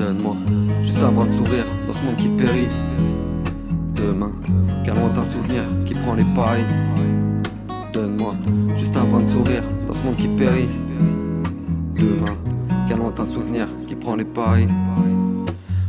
Donne-moi juste un brin de sourire dans ce monde qui périt. Demain, qu'un lointain souvenir qui prend les paris. Donne-moi juste un brin de sourire dans ce monde qui périt. Demain, qu'un lointain souvenir qui prend les paris.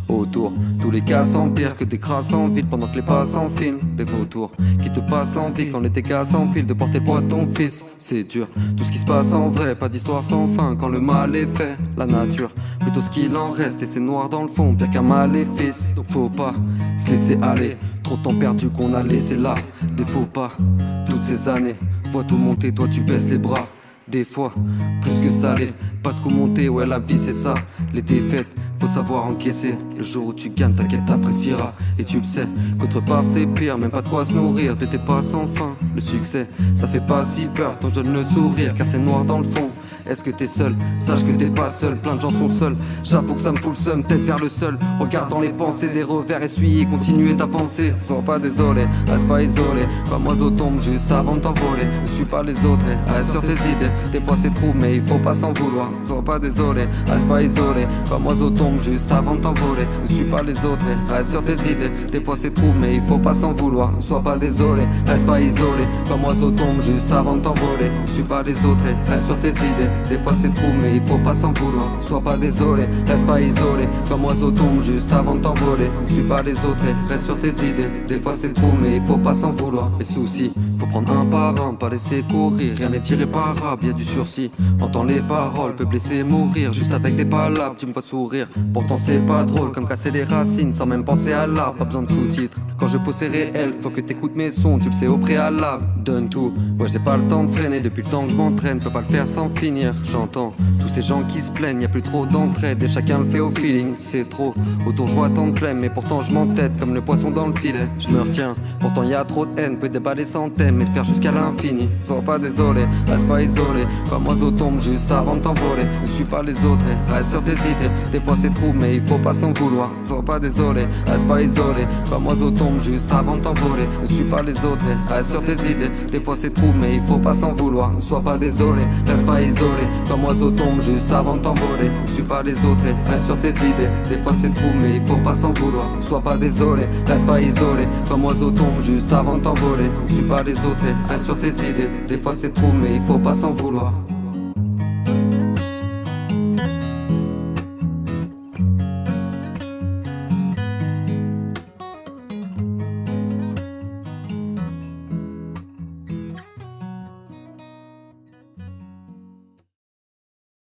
Autour, tous les cas s'empirent, que des crasses en ville pendant que les pas s'enfilent. Des vautours qui te passent l'envie quand les dégâts s'empilent de porter le poids de ton fils. C'est dur, tout ce qui se passe en vrai, pas d'histoire sans fin quand le mal est fait. La nature, plutôt ce qu'il en reste et c'est noir dans le fond, pire qu'un maléfice. Donc faut pas se laisser aller, trop de temps perdu qu'on a laissé là. Des faux pas, toutes ces années, vois tout monter, toi tu baisses les bras. Des fois, plus que salé, pas de coup monté, ouais la vie c'est ça. Les défaites, faut savoir encaisser. Le jour où tu gagnes, t'inquiète, t'apprécieras. Et tu le sais, qu'autre part c'est pire, même pas de quoi se nourrir, t'étais pas sans fin. Le succès, ça fait pas si peur, ton jeune le sourire, car c'est noir dans le fond. Est-ce que t'es seul? Sache que t'es pas seul, plein de gens sont seuls. J'avoue que ça me fout le seum, tête vers le sol. Regarde dans les pensées, des revers essuyés, continuer d'avancer. Sois pas désolé, reste pas isolé. Comme oiseau tombe juste avant de t'envoler. Ne suis pas les autres, reste sur tes idées. Des fois c'est trop, mais il faut pas s'en vouloir. Sois pas désolé, reste pas isolé. Comme oiseau tombe juste avant de t'envoler. Ne suis pas les autres, reste sur tes idées. Des fois c'est trop, mais il faut pas s'en vouloir. Ne sois pas désolé, reste pas isolé. Comme oiseau tombe juste avant de t'envoler. Ne suis pas les autres, reste sur tes idées. Des fois c'est trop mais il faut pas s'en vouloir. Sois pas désolé, reste pas isolé. Comme oiseau tombe juste avant de t'envoler. Ne suis pas les autres, reste sur tes idées. Des fois c'est trop mais il faut pas s'en vouloir. Les soucis, faut prendre un par un, pas laisser courir. Rien n'est irréparable, y'a du sursis. Entends les paroles, peut blesser, mourir. Juste avec des palabres, tu me vois sourire. Pourtant c'est pas drôle, comme casser les racines sans même penser à l'arbre. Pas besoin de sous-titres. Quand je pose c'est réel, faut que t'écoutes mes sons, tu le sais au préalable. Donne tout, ouais j'ai pas le temps de freiner. Depuis le temps que je m'entraîne, peux pas le faire sans finir. J'entends tous ces gens qui se plaignent, y a plus trop d'entraide et chacun le fait au feeling. C'est trop, autour je vois tant de flemme, mais pourtant je m'entête comme le poisson dans le filet. Je me retiens, pourtant y a trop de haine, peut déballer sans thème et le faire jusqu'à l'infini. Sois pas désolé, reste pas isolé. Comme oiseau tombe juste avant de t'envoler. Ne suis pas les autres, reste sur tes idées. Des fois c'est trop, mais il faut pas s'en vouloir. Sois pas désolé, reste pas isolé. Comme oiseau tombe juste avant de t'envoler. Ne suis pas les autres, reste sur tes idées. Des fois c'est trop, mais il faut pas s'en vouloir. Ne sois pas désolé, reste pas isolé. Comme oiseau tombe juste avant de t'envoler. Ne suis pas les autres, reste sur tes idées. Des fois c'est trop mais il faut pas s'en vouloir. Ne sois pas désolé, reste pas isolé. Comme oiseau tombe juste avant de t'envoler. Ne suis pas les autres, reste sur tes idées. Des fois c'est trop mais il faut pas s'en vouloir.